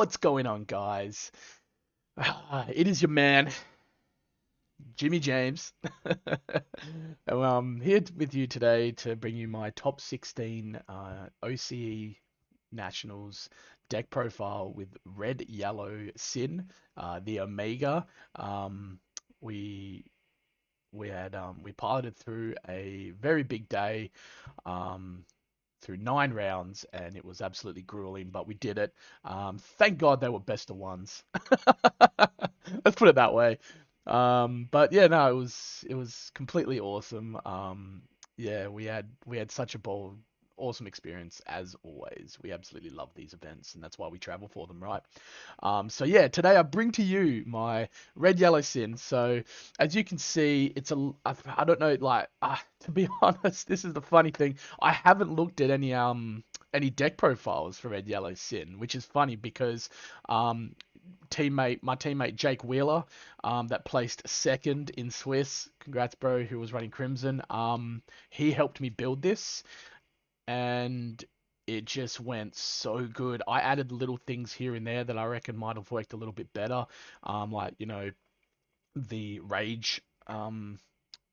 What's going on, guys? It is your man, Jimmy James. I'm here with you today to bring you my top 16 OCE Nationals deck profile with red, yellow, Sin, the Omega. Um, we we piloted through a very big day. Um, through 9 rounds, and it was absolutely grueling, but we did it. Thank God they were best of ones. Let's put it that way. But yeah, no, it was completely awesome. Yeah, we had such a awesome experience as always. We absolutely love these events, and that's why we travel for them, right? So yeah, today I bring to you my red yellow sin. So as you can see, I don't know, like to be honest, this is the funny thing. I haven't looked at any deck profiles for red yellow sin, which is funny because um my teammate Jake Wheeler, that placed second in Swiss. Congrats, bro, who was running Crimson. He helped me build this, and it just went so good. I added little things here and there that I reckon might have worked a little bit better. Like, the rage, um,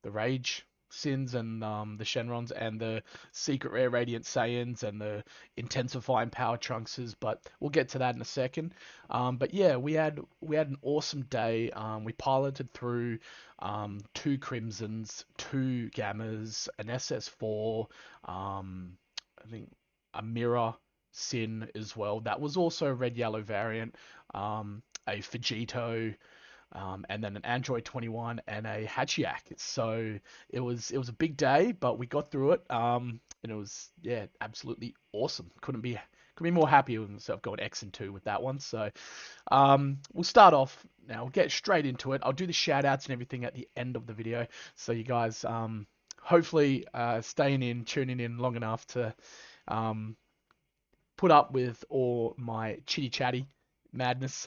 the rage sins and the Shenrons and the secret rare radiant Saiyans and the intensifying power trunkses, but we'll get to that in a second. But yeah, we had an awesome day. We piloted through two Crimsons, two Gammas, an SS4, I think a mirror sin as well. That was also a red yellow variant. A Vegito, and then an Android 21 and a Hachiyak. So it was a big day, but we got through it. And it was, yeah, absolutely awesome. Couldn't be more happy with myself going X and 2 with that one. So we'll start off now. We'll get straight into it. I'll do the shout outs and everything at the end of the video. So you guys hopefully tuning in long enough to um, put up with all my chitty chatty madness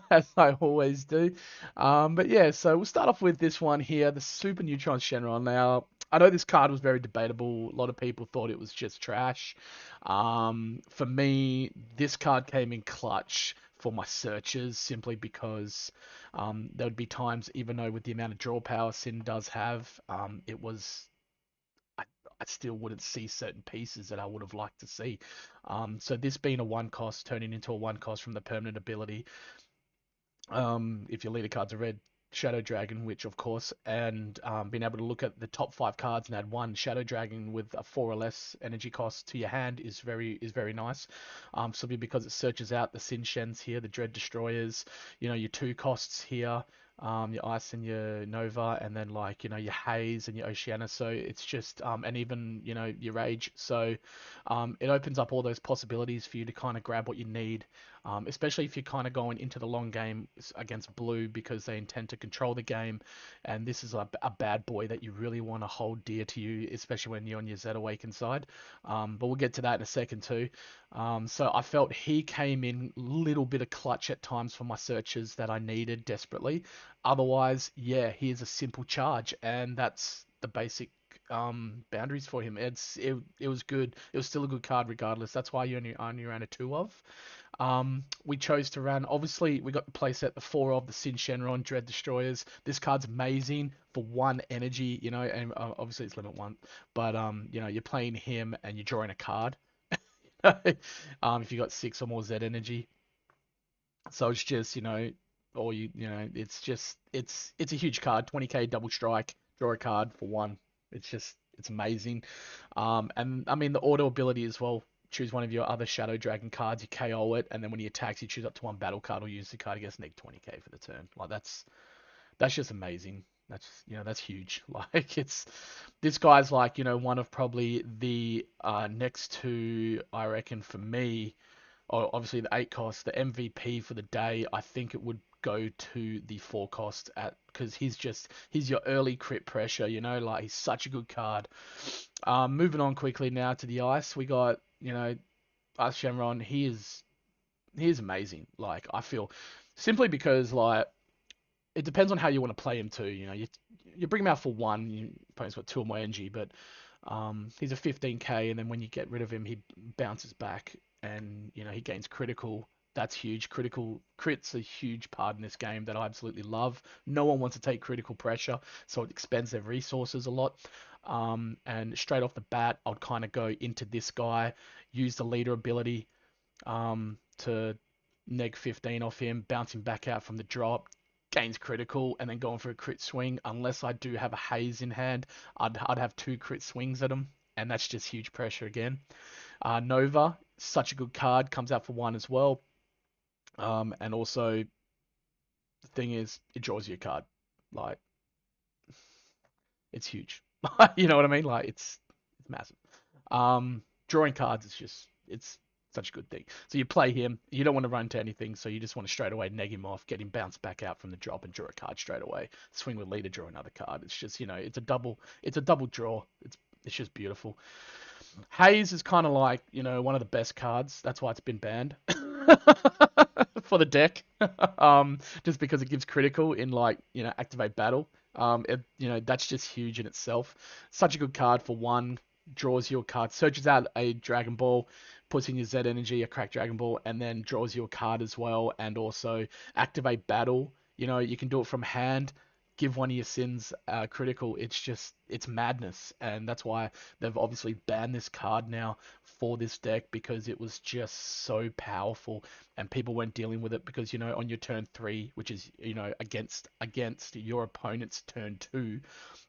as I always do. But yeah, so we'll start off with this one here, the Super Neutron Shenron. Now, I know this card was very debatable. A lot of people thought it was just trash. For me, this card came in clutch for my searches simply because there would be times, even though with the amount of draw power Sin does have, it was I, I still wouldn't see certain pieces that I would have liked to see. So this being a one cost, turning into a one cost from the permanent ability, if your leader card's a red Shadow Dragon, which of course, and being able to look at the top 5 cards and add one Shadow Dragon with a 4 or less energy cost to your hand is very nice. Simply because it searches out the Sin Shens here, the Dread Destroyers, your 2 costs here. Your Ice and your Nova, and then like your Haze and your Oceana. So it's just and even your Rage. So it opens up all those possibilities for you to kind of grab what you need, especially if you're kind of going into the long game against blue because they intend to control the game, and this is a bad boy that you really want to hold dear to you, especially when you're on your Z Awaken side. But we'll get to that in a second too. So I felt he came in a little bit of clutch at times for my searches that I needed desperately. Otherwise, yeah, he is a simple charge, and that's the basic boundaries for him. It was good. It was still a good card regardless. That's why you only ran a 2 of. We chose to run. Obviously, we got the playset the 4 of the Sin Shenron Dread Destroyers. This card's amazing for 1 energy, and obviously it's limit 1, but you're playing him and you're drawing a card. If you got 6 or more Z energy, so it's just or it's a huge card, 20k double strike, draw a card for 1. It's amazing. And I mean the auto ability as well. Choose one of your other Shadow Dragon cards, you KO it, and then when he attacks, you choose up to 1 battle card or use the card against neg 20k for the turn. Like that's just amazing. That's huge. Like it's this guy's like one of probably the next to, I reckon, for me, or obviously the 8 cost, the MVP for the day. I think it would go to the 4 cost at because he's your early crit pressure. Like he's such a good card. Moving on quickly now to the ice, we got Ice Shenron. He is amazing. Like I feel simply because like it depends on how you want to play him too. You bring him out for 1, you opponent's got 2 or more energy, but he's a 15k, and then when you get rid of him, he bounces back, and he gains critical. That's huge. Critical crit's a huge part in this game that I absolutely love. No one wants to take critical pressure, so it expends their resources a lot. And straight off the bat, I'd kind of go into this guy, use the leader ability to neg 15 off him, bouncing back out from the drop, gains critical, and then going for a crit swing. Unless I do have a haze in hand, I'd have 2 crit swings at him, and that's just huge pressure again. Nova, such a good card, comes out for 1 as well. And also, the thing is, it draws you a card. Like, it's huge. You know what I mean? Like, it's massive. Drawing cards is just, it's such a good thing. So you play him, you don't want to run to anything, so you just want to straight away neg him off, get him bounced back out from the drop and draw a card straight away. Swing with leader, draw another card. It's just, it's a double draw. It's just beautiful. Haze is kind of like, one of the best cards. That's why it's been banned for the deck. Just because it gives critical in like, activate battle. That's just huge in itself. Such a good card for 1. Draws you a card, searches out a Dragon Ball, puts in your Z energy, a cracked Dragon Ball, and then draws you a card as well. And also activate battle. You can do it from hand. Give one of your sins critical. It's madness, and that's why they've obviously banned this card now for this deck, because it was just so powerful, and people weren't dealing with it because on your turn 3, which is against your opponent's turn 2,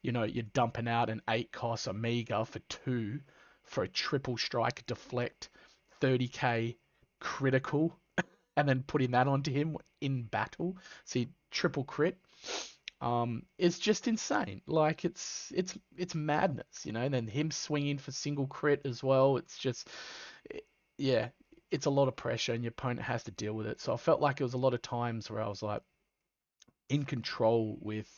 you're dumping out an 8 cost Omega for 2 for a triple strike deflect 30k critical, and then putting that onto him in battle. See, triple crit. It's just insane. Like it's madness, And then him swinging for single crit as well. It's just, yeah, it's a lot of pressure, and your opponent has to deal with it. So I felt like it was a lot of times where I was like in control with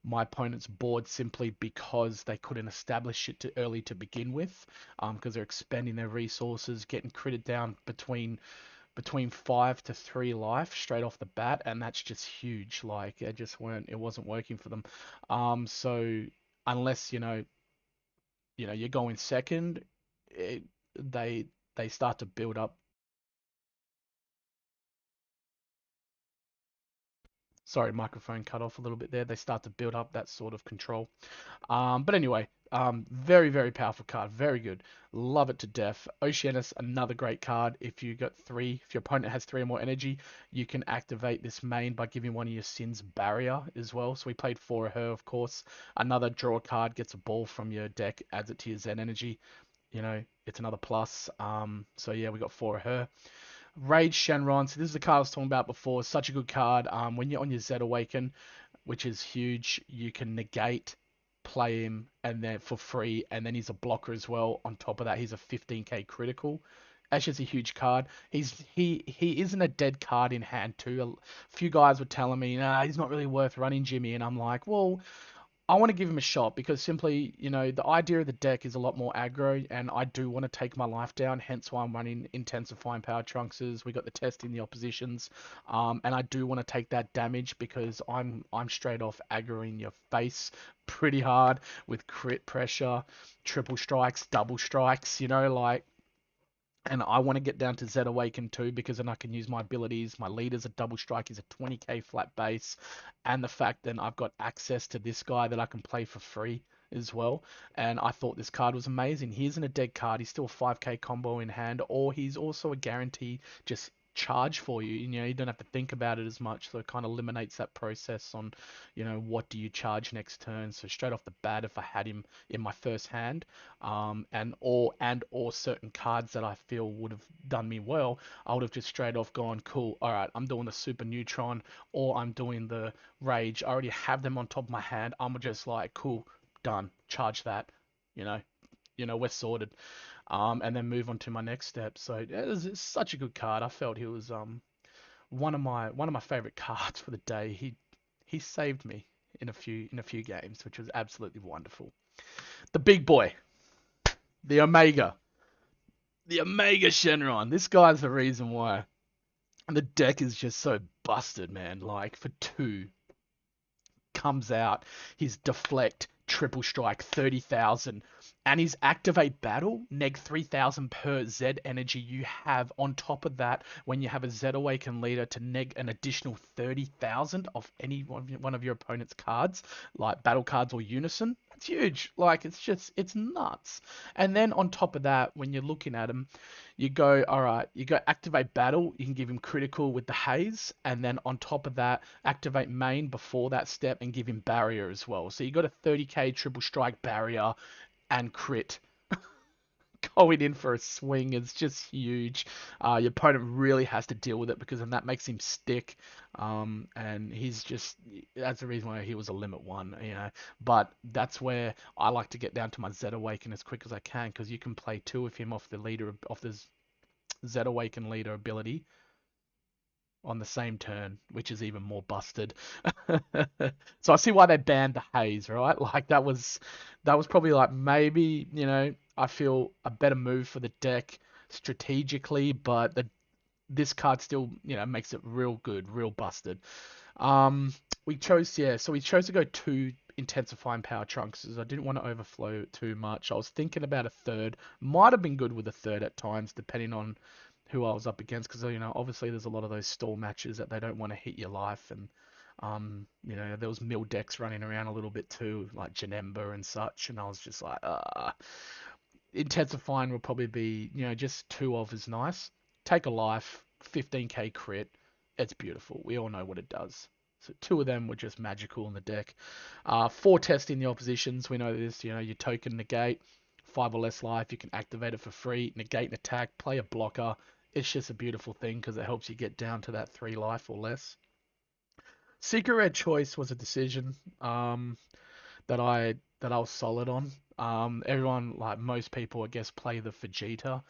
my opponent's board simply because they couldn't establish it too early to begin with, because they're expending their resources, getting critted down between 5 to 3 life straight off the bat, and that's just huge. Like it wasn't working for them. So unless you're going second, it, they they start to build up. Sorry, microphone cut off a little bit there. They start to build up that sort of control. But anyway, very, very powerful card. Very good. Love it to death. Oceanus, another great card. If if your opponent has 3 or more energy, you can activate this main by giving one of your sins barrier as well. So we played 4 of her, of course. Another draw card, gets a ball from your deck, adds it to your Zen energy. It's another plus. So yeah, we got 4 of her. Rage Shenron. So this is the card I was talking about before. Such a good card. When you're on your Zed Awaken, which is huge, you can negate, play him, and then for free, and then he's a blocker as well. On top of that, he's a 15k critical. That's just a huge card. He isn't a dead card in hand too. A few guys were telling me, nah, he's not really worth running, Jimmy, and I'm like, well, I want to give him a shot because simply, the idea of the deck is a lot more aggro, and I do want to take my life down. Hence why I'm running intensifying power trunkses. We got the test in the oppositions, and I do want to take that damage because I'm straight off aggroing your face pretty hard with crit pressure, triple strikes, double strikes. Like. And I want to get down to Zed Awaken too, because then I can use my abilities. My leader's a double strike, he's a 20k flat base. And the fact that I've got access to this guy that I can play for free as well. And I thought this card was amazing. He isn't a dead card, he's still a 5k combo in hand, or he's also a guarantee just charge for you. You don't have to think about it as much, so it kind of eliminates that process on, what do you charge next turn. So straight off the bat, if I had him in my first hand, and or certain cards that I feel would have done me well, I would have just straight off gone, cool, all right, I'm doing the super neutron, or I'm doing the rage. I already have them on top of my hand. I'm just like, cool, done, charge that, you know we're sorted. And then move on to my next step. So it's such a good card. I felt he was one of my favorite cards for the day. He saved me in a few games, which was absolutely wonderful. The big boy, the Omega Shenron. This guy's the reason why the deck is just so busted, man. Like for 2, comes out, his deflect triple strike, 30,000. And his activate battle, neg 3,000 per Z energy you have. On top of that, when you have a Z Awaken leader to neg an additional 30,000 off any one of your opponent's cards, like battle cards or unison, it's huge. Like, it's nuts. And then on top of that, when you're looking at him, you go, all right, you go activate battle, you can give him critical with the haze, and then on top of that, activate main before that step and give him barrier as well. So you got a 30k triple strike barrier and crit going in for a swing. Is just huge. Your opponent really has to deal with it because then that makes him stick. And he's just, that's the reason why he was a limit one, you know. But that's where I like to get down to my Z Awaken as quick as I can because you can play two of him off the leader, off the Z Awaken leader ability on the same turn, which is even more busted. So I see why they banned the haze, right? Like that was probably like maybe, I feel a better move for the deck strategically, but this card still, makes it real good, real busted. Um, so we chose to go two intensifying power trunks because I didn't want to overflow too much. I was thinking about a third, might have been good with a third at times, depending on who I was up against, because obviously there's a lot of those stall matches that they don't want to hit your life, and there was mill decks running around a little bit too, like Janemba and such, and I was just like, intensifying will probably be, just two of is nice. Take a life, 15k crit, it's beautiful. We all know what it does. So two of them were just magical in the deck. For testing the oppositions, we know this, your token negate, 5 or less life, you can activate it for free, negate an attack, play a blocker. It's just a beautiful thing because it helps you get down to that 3 life or less. Secret Red Choice was a decision that I was solid on. Everyone, like most people, I guess, play the Vegeta.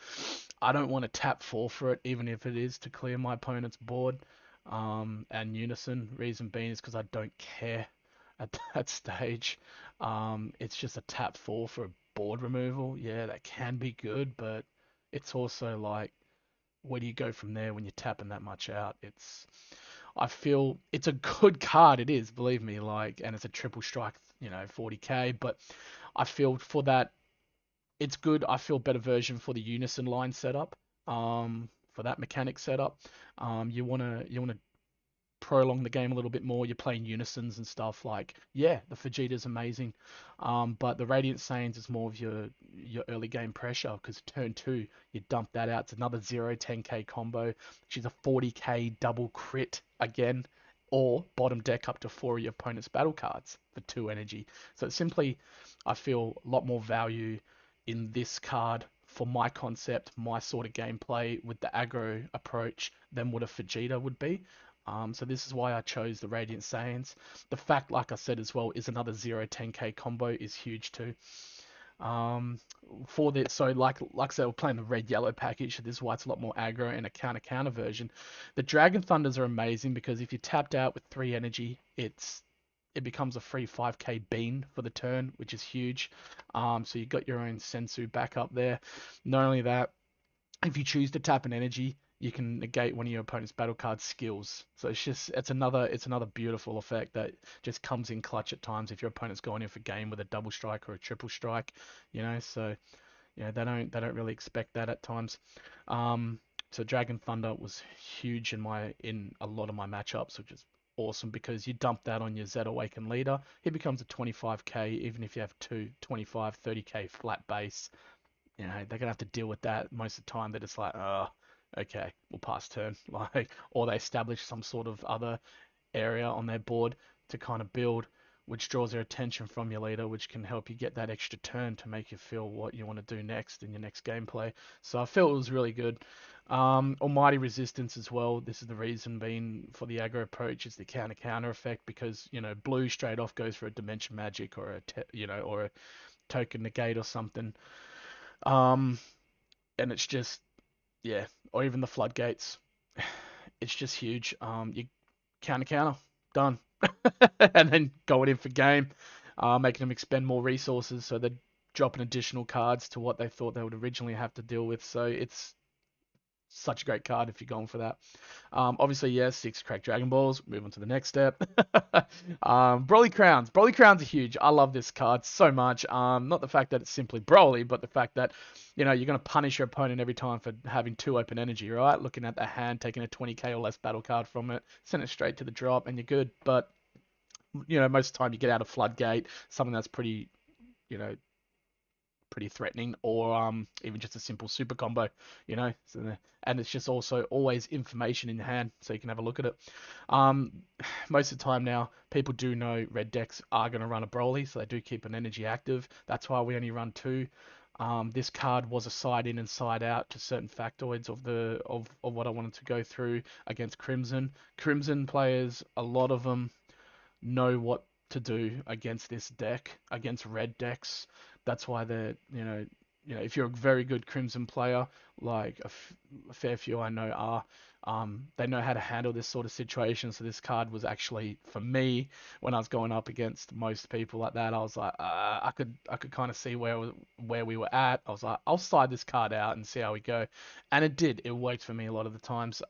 I don't want to tap 4 for it, even if it is to clear my opponent's board. And Unison, reason being is because I don't care at that stage. It's just a tap 4 for a board removal. Yeah, that can be good, but it's also like, where do you go from there when you're tapping that much out? I feel it's a good card. It is, believe me, like, and it's a triple strike, 40k. But I feel for that, it's good. I feel better version for the Unison line setup. For that mechanic setup, you wanna prolong the game a little bit more. You're playing unisons and stuff. Like, yeah, the Vegeta's amazing, but the Radiant Saiyans is more of your early game pressure because turn two you dump that out. It's another 0-10k combo. She's a 40k double crit again, or bottom deck up to 4 of your opponent's battle cards for 2 energy. So it's simply, I feel a lot more value in this card for my concept, my sort of gameplay with the aggro approach than what a Vegeta would be. So this is why I chose the Radiant Saiyans. The fact, like I said as well, is another 0-10k combo is huge too. Um, for this, so like I said, we're playing the red yellow package. So this is why it's a lot more aggro and a counter version. The Dragon Thunders are amazing because if you're tapped out with 3 energy, it becomes a free 5k bean for the turn, which is huge. So you got your own Sensu back up there. Not only that, if you choose to tap an energy, you can negate one of your opponent's battle card skills. So it's another beautiful effect that just comes in clutch at times if your opponent's going in for game with a double strike or a triple strike, So they don't really expect that at times. So Dragon Thunder was huge in a lot of my matchups, which is awesome because you dump that on your Z Awaken leader, he becomes a 25k even if you have two 25, 30k flat base. They're gonna have to deal with that most of the time. They're just like, oh, okay, we'll pass turn, like, or they establish some sort of other area on their board to kind of build, which draws their attention from your leader, which can help you get that extra turn to make you feel what you want to do next in your next gameplay. So I felt it was really good. Almighty Resistance as well. This is the reason being for the aggro approach is the counter effect because blue straight off goes for a dimension magic or or a token negate or something. Um, and it's just, yeah, or even the floodgates. It's just huge. You counter, done, and then going in for game, making them expend more resources, so they're dropping additional cards to what they thought they would originally have to deal with. So such a great card if you're going for that. Obviously, yes, 6 cracked Dragon Balls. Move on to the next step. Broly Crowns. Broly Crowns are huge. I love this card so much. Not the fact that it's simply Broly, but the fact that, you're going to punish your opponent every time for having 2 open energy, right? Looking at the hand, taking a 20k or less battle card from it, send it straight to the drop, and you're good. But, most of the time you get out of Floodgate, something that's you know, pretty threatening, or even just a simple super combo, and it's just also always information in your hand, so you can have a look at it. Um, Most of the time now, people do know red decks are going to run a Broly, so they do keep an energy active. That's why we only run 2. This card was a side in and side out to certain factoids of what I wanted to go through against Crimson. Crimson players, a lot of them know what to do against this deck, against red decks. That's why they're, if you're a very good Crimson player, like a fair few I know are, they know how to handle this sort of situation. So this card was actually, for me, when I was going up against most people like that, I was like, I could kind of see where we were at. I was like, I'll side this card out and see how we go, and it did. It worked for me a lot of the times.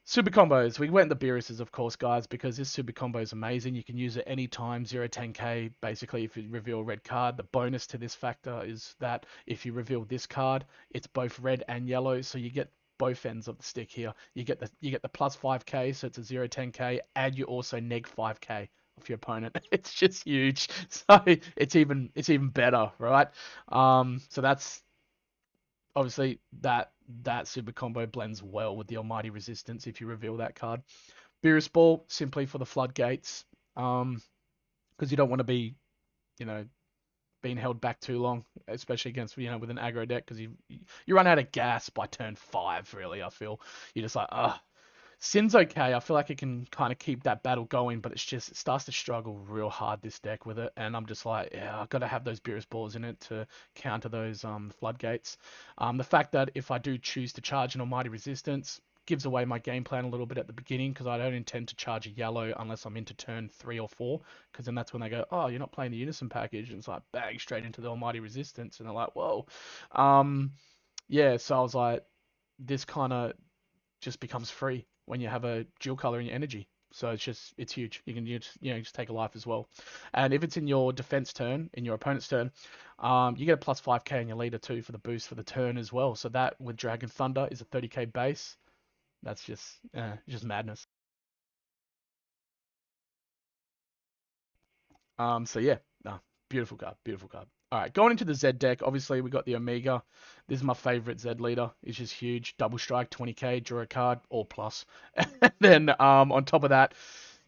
Super combos. We went the Beeruses, of course, guys, because this super combo is amazing. You can use it anytime, 0-10k, basically, if you reveal a red card. The bonus to this factor is that if you reveal this card, it's both red and yellow, so you get both ends of the stick here. You get the plus 5k, so it's a 0-10k, and you also neg 5k of your opponent. It's just huge. So it's even better, right? So that's obviously that super combo blends well with the Almighty Resistance if you reveal that card. Beerus Ball, simply for the floodgates, because you don't want to be, you know, being held back too long, especially against, with an aggro deck, because you run out of gas by turn 5, really, I feel. You're just like, Sin's okay. I feel like it can kind of keep that battle going, but it starts to struggle real hard, this deck, with it. And I'm just like, yeah, I've got to have those Beerus Balls in it to counter those floodgates. The fact that if I do choose to charge an Almighty Resistance gives away my game plan a little bit at the beginning, because I don't intend to charge a yellow unless I'm into turn 3 or 4, because then that's when they go, oh, you're not playing the Unison package, and it's like bang straight into the Almighty Resistance, and they're like, whoa. Yeah, so I was like, this kind of just becomes free when you have a dual color in your energy. So it's huge. You can just take a life as well. And if it's in your defense turn, in your opponent's turn, you get a plus 5k in your leader too for the boost for the turn as well. So that with Dragon Thunder is a 30k base. That's just madness. So yeah, no, beautiful card, beautiful card. All right, going into the Z deck, obviously we got the Omega. This is my favorite Z leader. It's just huge. Double strike, 20k, draw a card, all plus. And then on top of that,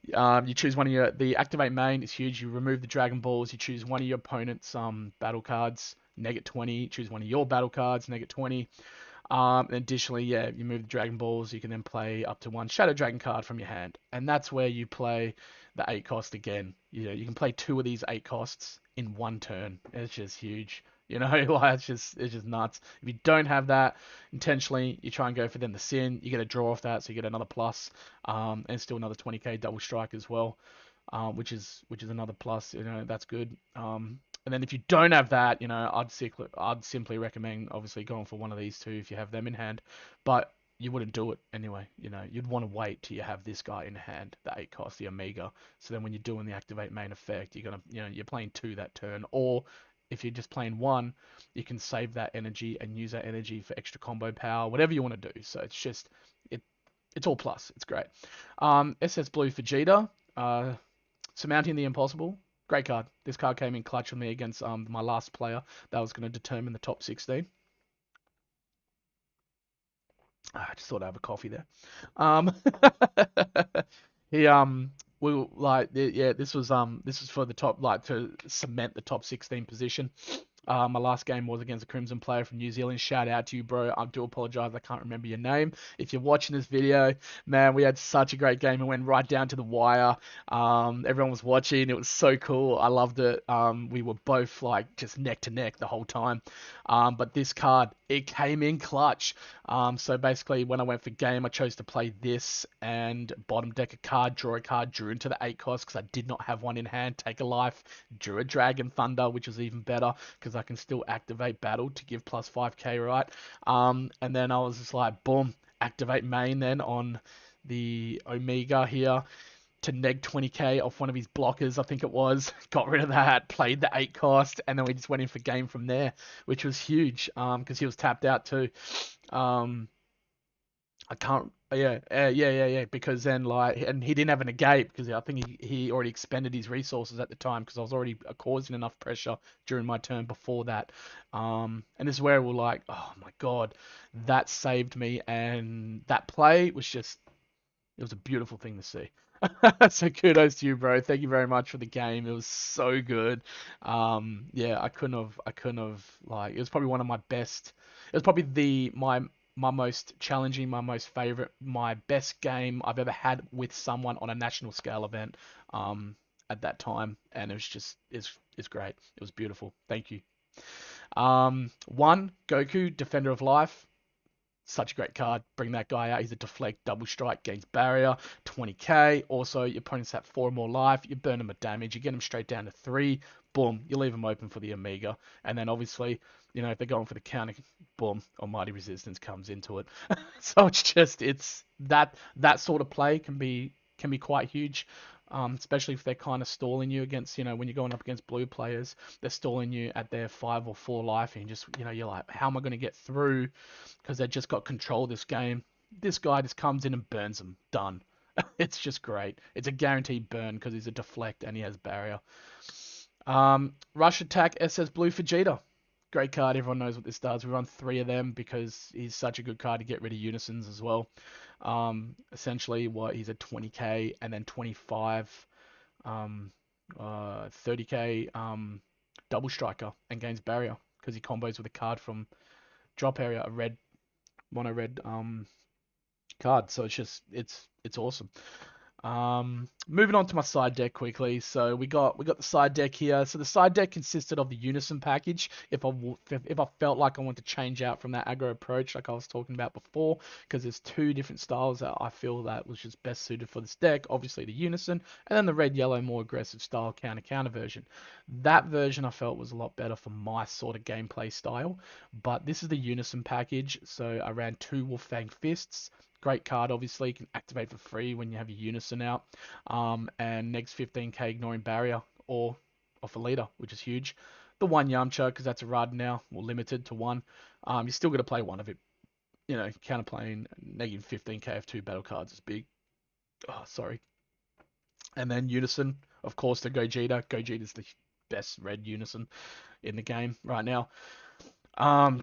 you choose one of the activate main is huge. You remove the Dragon Balls. You choose one of your opponent's battle cards, negate 20. Choose one of your battle cards, negate 20. Additionally, yeah, you move the Dragon Balls. You can then play up to one Shadow Dragon card from your hand, and that's where you play the 8 cost again. You can play 2 of these 8 costs in one turn. It's just huge. Like it's just nuts. If you don't have that intentionally, you try and go for then the Sin. You get a draw off that, so you get another plus, and still another 20k double strike as well, which is another plus. That's good. And then if you don't have that, I'd simply recommend obviously going for one of these 2 if you have them in hand, but you wouldn't do it anyway. You'd want to wait till you have this guy in hand, the 8 cost, the Omega. So then when you're doing the activate main effect, you're playing 2 that turn, or if you're just playing 1, you can save that energy and use that energy for extra combo power, whatever you want to do. So it's all plus. It's great. SS Blue Vegeta, Surmounting the Impossible. Great card. This card came in clutch with me against my last player that was going to determine the top 16. I just thought I'd have a coffee there. Um, he we like yeah, this was for the top, like, to cement the top 16 position. My last game was against a Crimson player from New Zealand. Shout out to you, bro. I do apologize, I can't remember your name. If you're watching this video, man, we had such a great game. It went right down to the wire. Everyone was watching. It was so cool. I loved it. We were both like just neck to neck the whole time. But this card, it came in clutch. So basically, when I went for game, I chose to play this and bottom deck a card, draw a card, drew into the 8 cost because I did not have one in hand. Take a life, drew a Dragon Thunder, which was even better because because I can still activate battle to give plus 5k, right? And then I was just like, boom, activate main then on the Omega here to neg 20k off one of his blockers, I think it was. Got rid of that, played the 8 cost, and then we just went in for game from there, which was huge because he was tapped out too. Um, I can't. Yeah. Because then, like, and he didn't have a negate because I think he already expended his resources at the time because I was already causing enough pressure during my turn before that. And this is where we're like, oh my god, that saved me, and that play was just, it was a beautiful thing to see. So kudos to you, bro. Thank you very much for the game. It was so good. Yeah, I couldn't have like, it was probably one of my best. It was probably my most challenging, my most favorite, my best game I've ever had with someone on a national scale event. At that time, and it was just, it's great. It was beautiful. Thank you. One Goku, Defender of Life. Such a great card. Bring that guy out. He's a deflect, double strike, gains barrier, 20k. Also, your opponent's at 4 or more life. You burn him with damage. You get him straight down to 3. Boom. You leave him open for the Omega. And then obviously, if they're going for the counter, boom, Almighty Resistance comes into it. So it's just, it's that sort of play can be quite huge. Especially if they're kind of stalling you against, when you're going up against blue players, they're stalling you at their 5 or 4 life, and you just, you're like, how am I going to get through? Because they just got control of this game. This guy just comes in and burns them. Done. It's just great. It's a guaranteed burn because he's a deflect and he has barrier. Rush Attack SS Blue Vegeta. Great card. Everyone knows what this does. We run 3 of them because he's such a good card to get rid of unisons as well. Essentially, he's a 20k and then 25, 30k double striker and gains barrier because he combos with a card from drop area, a red mono red card. So it's awesome. Moving on to my side deck quickly. So we got the side deck here. So the side deck consisted of the Unison package. If I felt like I want to change out from that aggro approach, like I was talking about before, because there's 2 different styles that I feel that was just best suited for this deck. Obviously the Unison, and then the red yellow more aggressive style counter version. That version I felt was a lot better for my sort of gameplay style. But this is the Unison package. So I ran 2 Wolfang Fists. Great card, obviously. You can activate for free when you have your Unison out. And next 15k ignoring barrier or off a leader, which is huge. The 1 Yamcha, because that's a Rad now, or limited to 1. You're still going to play 1 of it. Counterplaying negative 15k of 2 battle cards is big. Oh, sorry. And then Unison, of course, the Gogeta. Gogeta's the best red Unison in the game right now.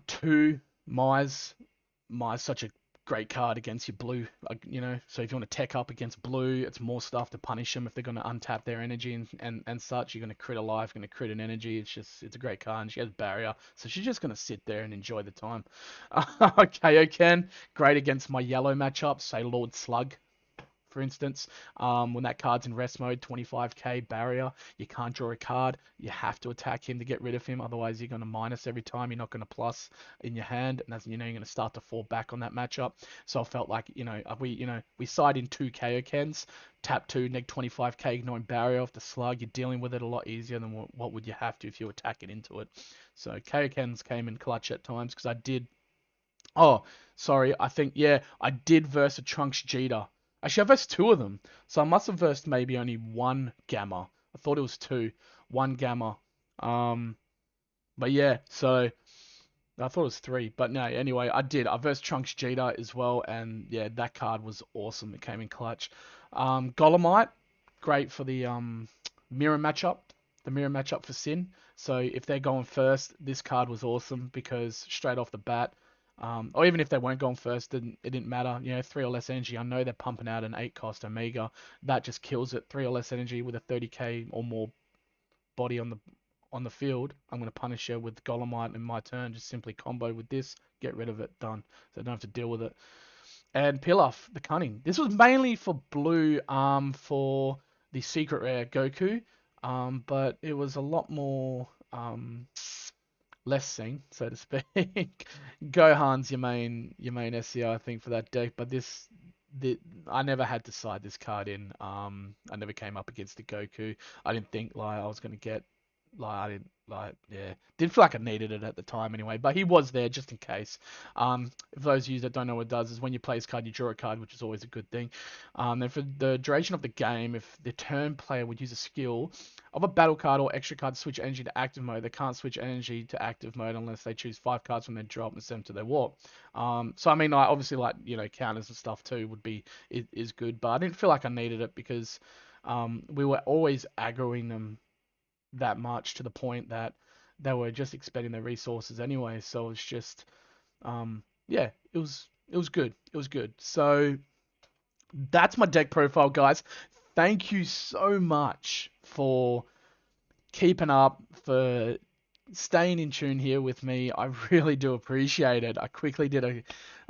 2 Mai's. Mai's such a great card against your blue, so if you want to tech up against blue, it's more stuff to punish them if they're going to untap their energy and such. You're going to crit a life, going to crit an energy. It's a great card, and she has barrier, so she's just going to sit there and enjoy the time. KO Ken, great against my yellow matchup, say Lord Slug, for instance. When that card's in rest mode, 25k barrier, you can't draw a card. You have to attack him to get rid of him. Otherwise, you're going to minus every time. You're not going to plus in your hand, and that's, you're going to start to fall back on that matchup. So I felt like, we side in 2 Kaioken's, tap 2, neg 25k, ignoring barrier off the slug. You're dealing with it a lot easier than what would you have to if you attack it into it. So Kaioken's came in clutch at times because I did. Oh, sorry. I think, yeah, I did verse a Trunks Jeter. Actually, I versed 2 of them. So I must have versed maybe only 1 Gamma. I thought it was 2. 1 Gamma. Um, but yeah, so I thought it was 3. But no, anyway, I did. I versed Trunks Jeter as well. And yeah, that card was awesome. It came in clutch. Golemite, great for the mirror matchup. The mirror matchup for Sin. So if they're going first, this card was awesome because straight off the bat, or even if they weren't going first, it didn't matter. 3 or less energy. I know they're pumping out an 8 cost Omega. That just kills it. 3 or less energy with a 30k or more body on the field. I'm going to punish her with Golemite in my turn. Just simply combo with this, get rid of it, done. So I don't have to deal with it. And Pilaf, the Cunning. This was mainly for blue, for the secret rare Goku, but it was a lot more less seen, so to speak. Gohan's your main SCR, I think, for that deck, but I never had to side this card in. I never came up against the Goku. I didn't think like I was gonna get Like I didn't like yeah. Didn't feel like I needed it at the time anyway, but he was there just in case. For those of you that don't know what it does is when you play his card, you draw a card, which is always a good thing. Then for the duration of the game, if the turn player would use a skill of a battle card or extra card to switch energy to active mode, they can't switch energy to active mode unless they choose 5 cards from their drop and send them to their walk. So I mean, like obviously, like counters and stuff too would be is good, but I didn't feel like I needed it because we were always aggroing them that much to the point that they were just expending their resources anyway. So it's just, yeah, it was good. It was good. So that's my deck profile, guys. Thank you so much for keeping up, for staying in tune here with me. I really do appreciate it. I quickly did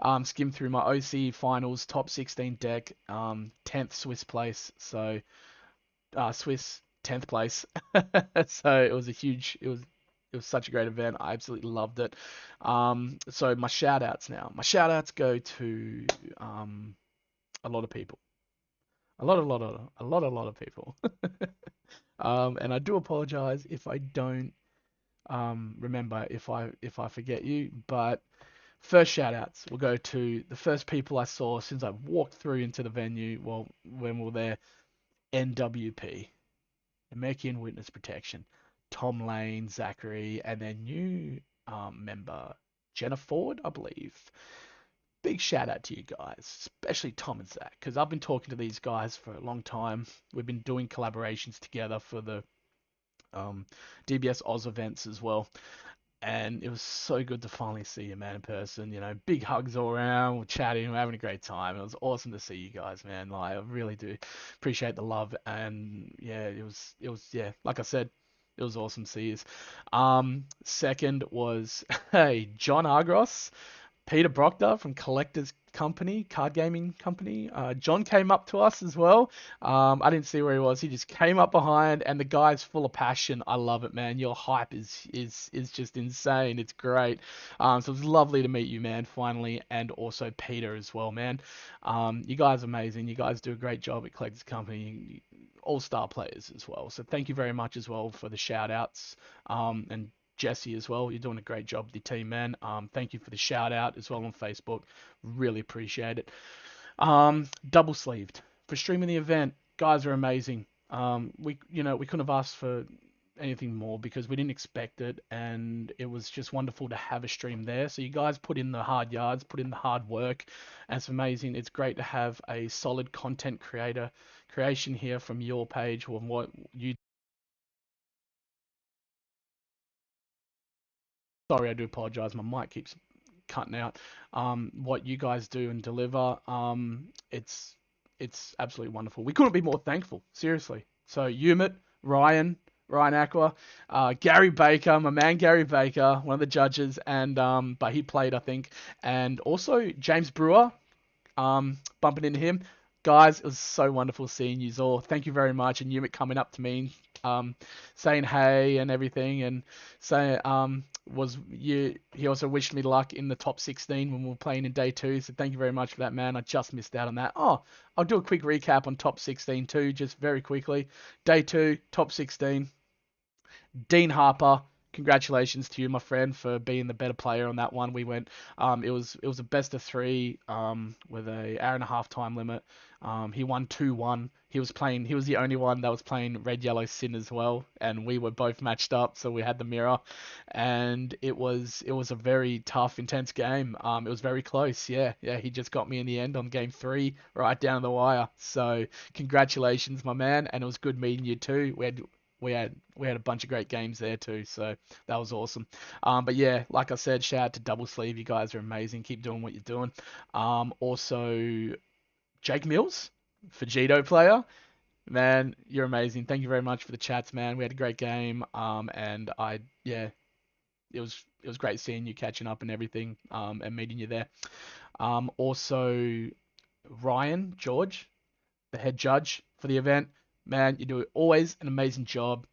a skim through my OCE finals top 16 deck, 10th Swiss place. So Swiss 10th place. So it was a huge, it was such a great event. I absolutely loved it. So my shout outs now. My shout outs go to a lot of people. A lot of people. And I do apologize if I don't remember if I forget you, but first shout outs will go to the first people I saw since I walked through into the venue, well, when we were there, NWP. American Witness Protection, Tom Lane, Zachary, and their new member, Jenna Ford, I believe. Big shout out to you guys, especially Tom and Zach, because I've been talking to these guys for a long time. We've been doing collaborations together for the um, DBS Oz events as well. And it was so good to finally see you, man, in person. Big hugs all around. We're chatting. We're having a great time. It was awesome to see you guys, man. Like, I really do appreciate the love. And yeah, yeah, like I said, it was awesome to see you. Second was, hey, John Argros. Peter Proctor from Collectors Company, card gaming company. John came up to us as well. I didn't see where he was. He just came up behind, and the guy's full of passion. I love it, man. Your hype is just insane. It's great. So it was lovely to meet you, man. Finally, and also Peter as well, man. You guys are amazing. You guys do a great job at Collectors Company. All-star players as well. So thank you very much as well for the shout outs. And Jesse as well. You're doing a great job with your team, man. Thank you for the shout out as well on Facebook. Really appreciate it. Double sleeved for streaming the event. Guys are amazing. We couldn't have asked for anything more because we didn't expect it, and it was just wonderful to have a stream there. So you guys put in the hard yards, put in the hard work, and it's amazing. It's great to have a solid content creation here from your page or what you. Sorry, I do apologize. My mic keeps cutting out. What you guys do and deliver, it's absolutely wonderful. We couldn't be more thankful, seriously. So Umit, Ryan Aqua, Gary Baker, my man Gary Baker, one of the judges, and but he played, I think, and also James Brewer, bumping into him. Guys, it was so wonderful seeing you all. Thank you very much. And Umit coming up to me, saying hey and everything, and saying he also wished me luck in the top 16 when we were playing in day two. So thank you very much for that, man. I just missed out on that. Oh, I'll do a quick recap on top 16 too, just very quickly. Day two, top 16. Dean Harper, congratulations to you, my friend, for being the better player on that one. We went, it was a best of three, with a hour and a half time limit. He won 2-1. He was the only one that was playing red, yellow, sin as well, and we were both matched up, so we had the mirror, and it was a very tough, intense game. It was very close. Yeah, yeah. He just got me in the end on game three, right down the wire. So congratulations, my man, and it was good meeting you too. We had a bunch of great games there too, so that was awesome. But yeah, like I said, shout out to Double Sleeve. You guys are amazing. Keep doing what you're doing. Also Jake Mills, Vegito player, man, you're amazing. Thank you very much for the chats, man. We had a great game. And yeah, it was great seeing you, catching up and everything. And meeting you there. Also Ryan George, the head judge for the event. Man, you do always an amazing job.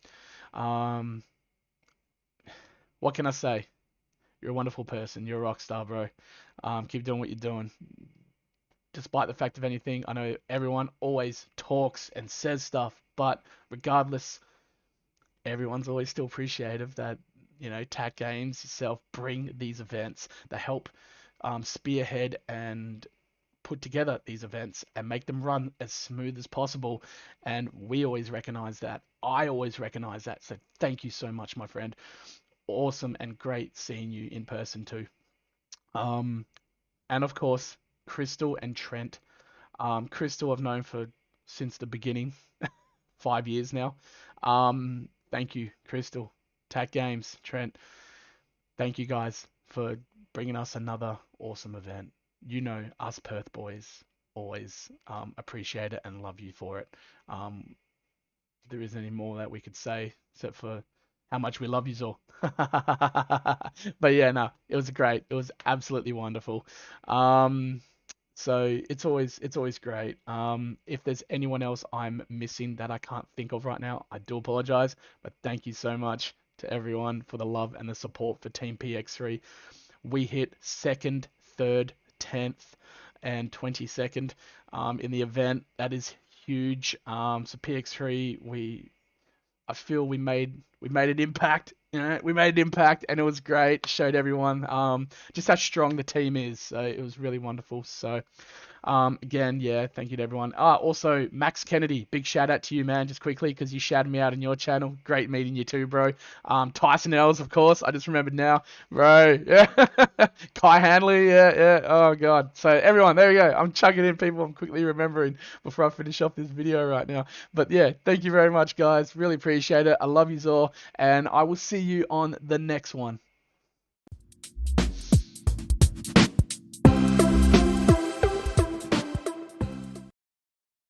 Um, what can I say? You're a wonderful person. You're a rock star, bro. Keep doing what you're doing. Despite the fact of anything, I know everyone always talks and says stuff, but regardless, everyone's always still appreciative that, TAC Games yourself bring these events. They help spearhead and put together these events and make them run as smooth as possible. And we always recognize that. I always recognize that. So thank you so much, my friend. Awesome and great seeing you in person too. Um, and of course, Crystal and Trent. Crystal I've known for since the beginning, 5 years now. Thank you, Crystal. Tac Games, Trent. Thank you guys for bringing us another awesome event. Us Perth boys always appreciate it and love you for it. Um, there isn't any more that we could say except for how much we love you all. But yeah, no, it was great. It was absolutely wonderful. Um, so it's always great. If there's anyone else I'm missing that I can't think of right now, I do apologize. But thank you so much to everyone for the love and the support for Team PX3. We hit second, third, 10th, and 22nd in the event. That is huge. So PX3, I feel we made an impact. We made an impact, and it was great. Showed everyone just how strong the team is. So it was really wonderful. So again, yeah, thank you to everyone. Also, Max Kennedy, big shout out to you, man, just quickly, because you shouted me out in your channel. Great meeting you too, bro. Tyson Els, of course, I just remembered now, bro. Yeah. Kai Hanley, yeah, yeah. Oh, God. So, everyone, there we go. I'm chugging in people I'm quickly remembering before I finish off this video right now. But yeah, thank you very much, guys. Really appreciate it. I love you all, and I will see you on the next one.